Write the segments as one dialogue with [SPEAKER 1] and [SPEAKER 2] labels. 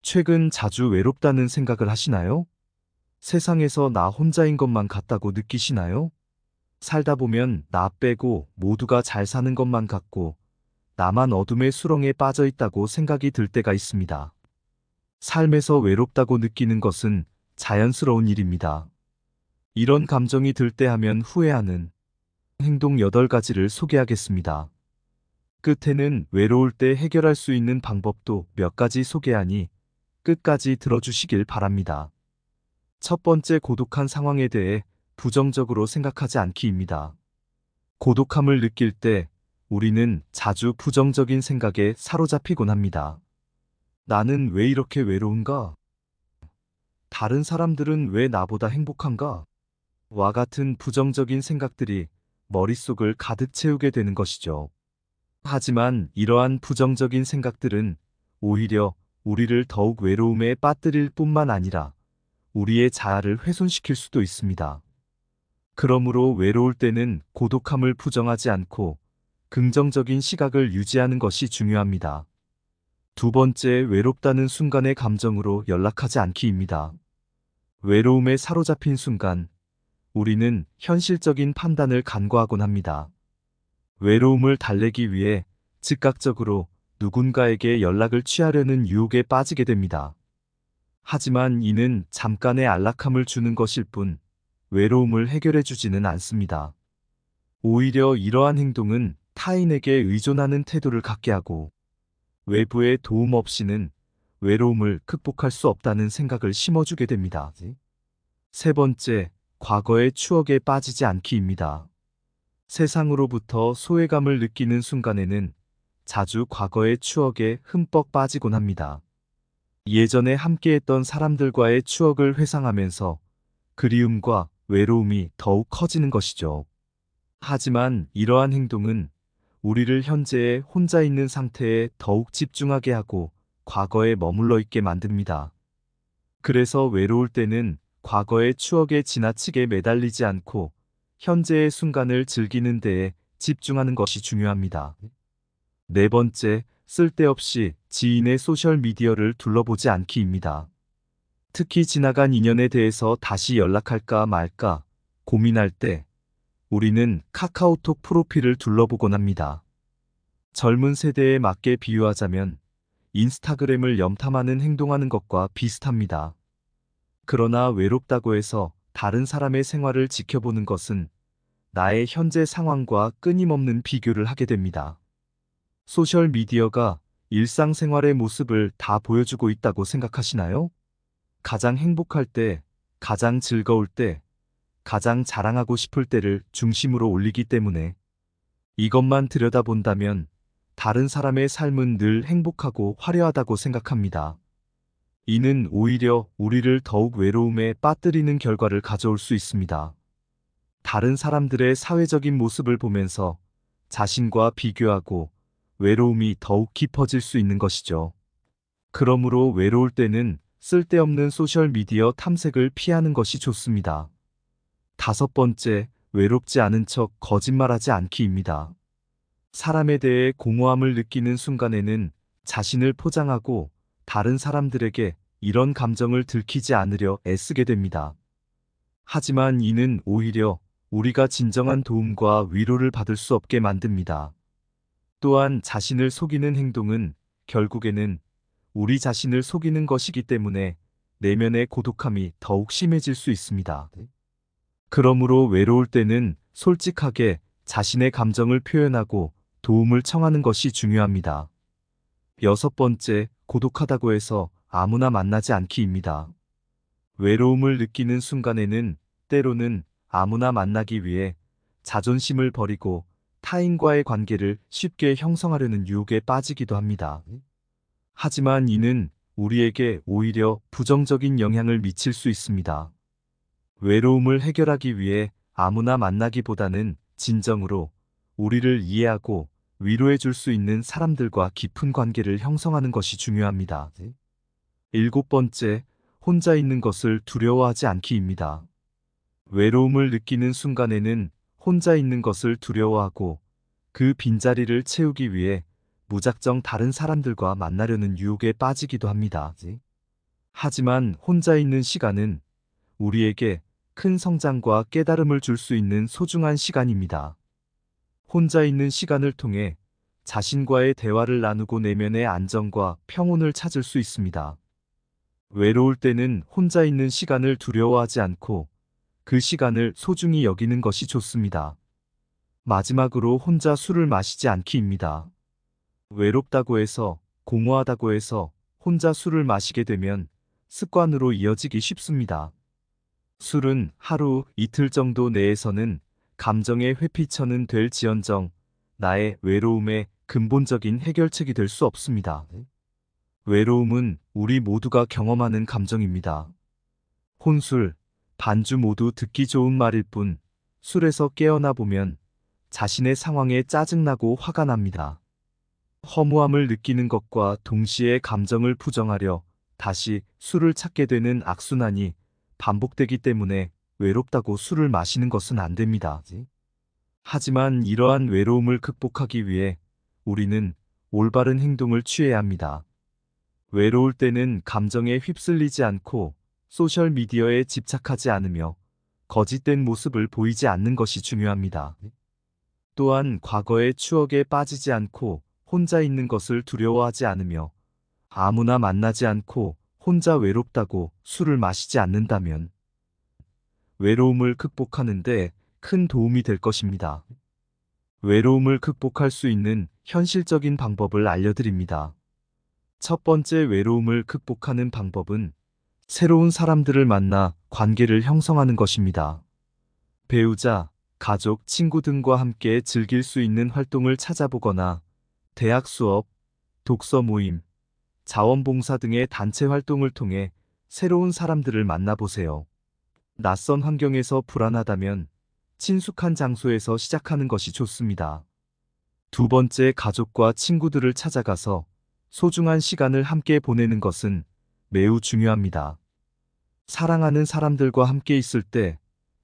[SPEAKER 1] 최근 자주 외롭다는 생각을 하시나요? 세상에서 나 혼자인 것만 같다고 느끼시나요? 살다 보면 나 빼고 모두가 잘 사는 것만 같고 나만 어둠의 수렁에 빠져 있다고 생각이 들 때가 있습니다. 삶에서 외롭다고 느끼는 것은 자연스러운 일입니다. 이런 감정이 들 때 하면 후회하는 행동 8가지를 소개하겠습니다. 끝에는 외로울 때 해결할 수 있는 방법도 몇 가지 소개하니 끝까지 들어주시길 바랍니다. 첫 번째, 고독한 상황에 대해 부정적으로 생각하지 않기입니다. 고독함을 느낄 때 우리는 자주 부정적인 생각에 사로잡히곤 합니다. 나는 왜 이렇게 외로운가? 다른 사람들은 왜 나보다 행복한가? 와 같은 부정적인 생각들이 머릿속을 가득 채우게 되는 것이죠. 하지만 이러한 부정적인 생각들은 오히려 우리를 더욱 외로움에 빠뜨릴 뿐만 아니라 우리의 자아를 훼손시킬 수도 있습니다. 그러므로 외로울 때는 고독함을 부정하지 않고 긍정적인 시각을 유지하는 것이 중요합니다. 두 번째, 외롭다는 순간의 감정으로 연락하지 않기입니다. 외로움에 사로잡힌 순간 우리는 현실적인 판단을 간과하곤 합니다. 외로움을 달래기 위해 즉각적으로 누군가에게 연락을 취하려는 유혹에 빠지게 됩니다. 하지만 이는 잠깐의 안락함을 주는 것일 뿐 외로움을 해결해 주지는 않습니다. 오히려 이러한 행동은 타인에게 의존하는 태도를 갖게 하고 외부의 도움 없이는 외로움을 극복할 수 없다는 생각을 심어주게 됩니다. 세 번째, 과거의 추억에 빠지지 않기입니다. 세상으로부터 소외감을 느끼는 순간에는 자주 과거의 추억에 흠뻑 빠지곤 합니다. 예전에 함께했던 사람들과의 추억을 회상하면서 그리움과 외로움이 더욱 커지는 것이죠. 하지만 이러한 행동은 우리를 현재의 혼자 있는 상태에 더욱 집중하게 하고 과거에 머물러 있게 만듭니다. 그래서 외로울 때는 과거의 추억에 지나치게 매달리지 않고 현재의 순간을 즐기는 데에 집중하는 것이 중요합니다. 네 번째, 쓸데없이 지인의 소셜미디어를 둘러보지 않기입니다. 특히 지나간 인연에 대해서 다시 연락할까 말까 고민할 때 우리는 카카오톡 프로필을 둘러보곤 합니다. 젊은 세대에 맞게 비유하자면 인스타그램을 염탐하는 행동하는 것과 비슷합니다. 그러나 외롭다고 해서 다른 사람의 생활을 지켜보는 것은 나의 현재 상황과 끊임없는 비교를 하게 됩니다. 소셜미디어가 일상생활의 모습을 다 보여주고 있다고 생각하시나요? 가장 행복할 때, 가장 즐거울 때, 가장 자랑하고 싶을 때를 중심으로 올리기 때문에 이것만 들여다본다면 다른 사람의 삶은 늘 행복하고 화려하다고 생각합니다. 이는 오히려 우리를 더욱 외로움에 빠뜨리는 결과를 가져올 수 있습니다. 다른 사람들의 사회적인 모습을 보면서 자신과 비교하고 외로움이 더욱 깊어질 수 있는 것이죠. 그러므로 외로울 때는 쓸데없는 소셜미디어 탐색을 피하는 것이 좋습니다. 다섯 번째, 외롭지 않은 척 거짓말하지 않기입니다. 사람에 대해 공허함을 느끼는 순간에는 자신을 포장하고 다른 사람들에게 이런 감정을 들키지 않으려 애쓰게 됩니다. 하지만 이는 오히려 우리가 진정한 도움과 위로를 받을 수 없게 만듭니다. 또한 자신을 속이는 행동은 결국에는 우리 자신을 속이는 것이기 때문에 내면의 고독함이 더욱 심해질 수 있습니다. 그러므로 외로울 때는 솔직하게 자신의 감정을 표현하고 도움을 청하는 것이 중요합니다. 여섯 번째, 고독하다고 해서 아무나 만나지 않기입니다. 외로움을 느끼는 순간에는 때로는 아무나 만나기 위해 자존심을 버리고 타인과의 관계를 쉽게 형성하려는 유혹에 빠지기도 합니다. 하지만 이는 우리에게 오히려 부정적인 영향을 미칠 수 있습니다. 외로움을 해결하기 위해 아무나 만나기보다는 진정으로 우리를 이해하고 위로해 줄 수 있는 사람들과 깊은 관계를 형성하는 것이 중요합니다. 일곱 번째, 혼자 있는 것을 두려워하지 않기입니다. 외로움을 느끼는 순간에는 혼자 있는 것을 두려워하고 그 빈자리를 채우기 위해 무작정 다른 사람들과 만나려는 유혹에 빠지기도 합니다. 하지만 혼자 있는 시간은 우리에게 큰 성장과 깨달음을 줄 수 있는 소중한 시간입니다. 혼자 있는 시간을 통해 자신과의 대화를 나누고 내면의 안정과 평온을 찾을 수 있습니다. 외로울 때는 혼자 있는 시간을 두려워하지 않고 그 시간을 소중히 여기는 것이 좋습니다. 마지막으로 혼자 술을 마시지 않기입니다. 외롭다고 해서, 공허하다고 해서 혼자 술을 마시게 되면 습관으로 이어지기 쉽습니다. 술은 하루, 이틀 정도 내에서는 감정의 회피처는 될지언정 나의 외로움의 근본적인 해결책이 될 수 없습니다. 외로움은 우리 모두가 경험하는 감정입니다. 혼술, 반주 모두 듣기 좋은 말일 뿐 술에서 깨어나 보면 자신의 상황에 짜증나고 화가 납니다. 허무함을 느끼는 것과 동시에 감정을 부정하려 다시 술을 찾게 되는 악순환이 반복되기 때문에 외롭다고 술을 마시는 것은 안 됩니다. 하지만 이러한 외로움을 극복하기 위해 우리는 올바른 행동을 취해야 합니다. 외로울 때는 감정에 휩쓸리지 않고 소셜미디어에 집착하지 않으며 거짓된 모습을 보이지 않는 것이 중요합니다. 또한 과거의 추억에 빠지지 않고 혼자 있는 것을 두려워하지 않으며 아무나 만나지 않고 혼자 외롭다고 술을 마시지 않는다면 외로움을 극복하는데 큰 도움이 될 것입니다. 외로움을 극복할 수 있는 현실적인 방법을 알려드립니다. 첫 번째, 외로움을 극복하는 방법은 새로운 사람들을 만나 관계를 형성하는 것입니다. 배우자, 가족, 친구 등과 함께 즐길 수 있는 활동을 찾아보거나 대학 수업, 독서 모임, 자원봉사 등의 단체 활동을 통해 새로운 사람들을 만나보세요. 낯선 환경에서 불안하다면 친숙한 장소에서 시작하는 것이 좋습니다. 두 번째, 가족과 친구들을 찾아가서 소중한 시간을 함께 보내는 것은 매우 중요합니다. 사랑하는 사람들과 함께 있을 때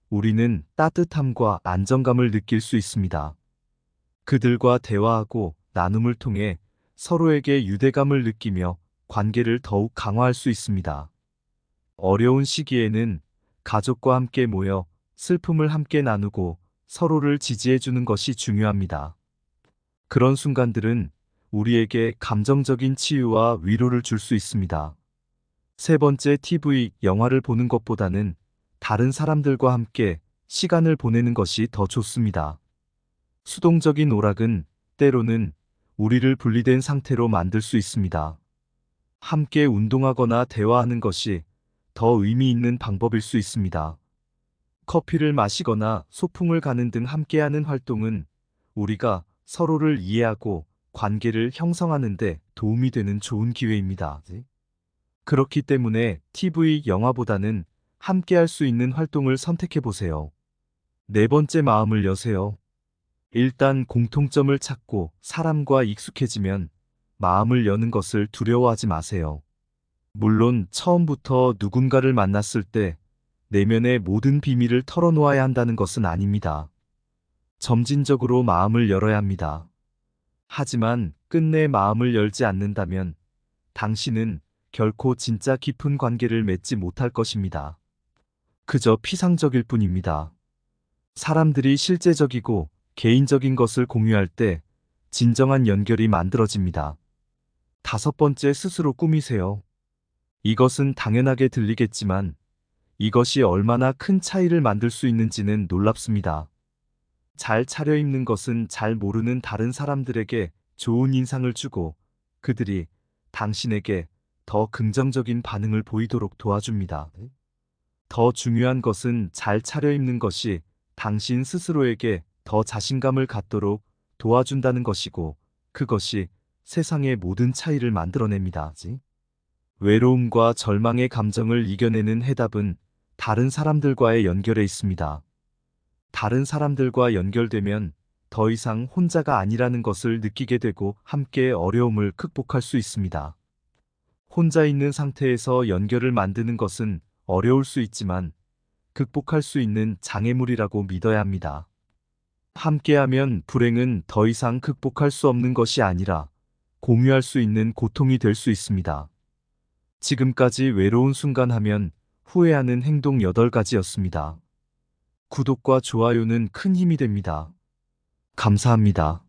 [SPEAKER 1] 우리는 따뜻함과 안정감을 느낄 수 있습니다. 그들과 대화하고 나눔을 통해 서로에게 유대감을 느끼며 관계를 더욱 강화할 수 있습니다. 어려운 시기에는 가족과 함께 모여 슬픔을 함께 나누고 서로를 지지해주는 것이 중요합니다. 그런 순간들은 우리에게 감정적인 치유와 위로를 줄 수 있습니다. 세 번째, TV, 영화를 보는 것보다는 다른 사람들과 함께 시간을 보내는 것이 더 좋습니다. 수동적인 오락은 때로는 우리를 분리된 상태로 만들 수 있습니다. 함께 운동하거나 대화하는 것이 더 의미 있는 방법일 수 있습니다. 커피를 마시거나 소풍을 가는 등 함께하는 활동은 우리가 서로를 이해하고 관계를 형성하는 데 도움이 되는 좋은 기회입니다. 그렇기 때문에 TV, 영화보다는 함께할 수 있는 활동을 선택해 보세요. 네 번째, 마음을 여세요. 일단 공통점을 찾고 사람과 익숙해지면 마음을 여는 것을 두려워하지 마세요. 물론 처음부터 누군가를 만났을 때 내면의 모든 비밀을 털어놓아야 한다는 것은 아닙니다. 점진적으로 마음을 열어야 합니다. 하지만 끝내 마음을 열지 않는다면 당신은 결코 진짜 깊은 관계를 맺지 못할 것입니다. 그저 피상적일 뿐입니다. 사람들이 실제적이고 개인적인 것을 공유할 때 진정한 연결이 만들어집니다. 다섯 번째, 스스로 꾸미세요. 이것은 당연하게 들리겠지만 이것이 얼마나 큰 차이를 만들 수 있는지는 놀랍습니다. 잘 차려입는 것은 잘 모르는 다른 사람들에게 좋은 인상을 주고 그들이 당신에게 더 긍정적인 반응을 보이도록 도와줍니다. 더 중요한 것은 잘 차려입는 것이 당신 스스로에게 더 자신감을 갖도록 도와준다는 것이고 그것이 세상의 모든 차이를 만들어냅니다. 외로움과 절망의 감정을 이겨내는 해답은 다른 사람들과의 연결에 있습니다. 다른 사람들과 연결되면 더 이상 혼자가 아니라는 것을 느끼게 되고 함께 어려움을 극복할 수 있습니다. 혼자 있는 상태에서 연결을 만드는 것은 어려울 수 있지만 극복할 수 있는 장애물이라고 믿어야 합니다. 함께하면 불행은 더 이상 극복할 수 없는 것이 아니라 공유할 수 있는 고통이 될 수 있습니다. 지금까지 외로운 순간 하면 후회하는 행동 8가지였습니다. 구독과 좋아요는 큰 힘이 됩니다. 감사합니다.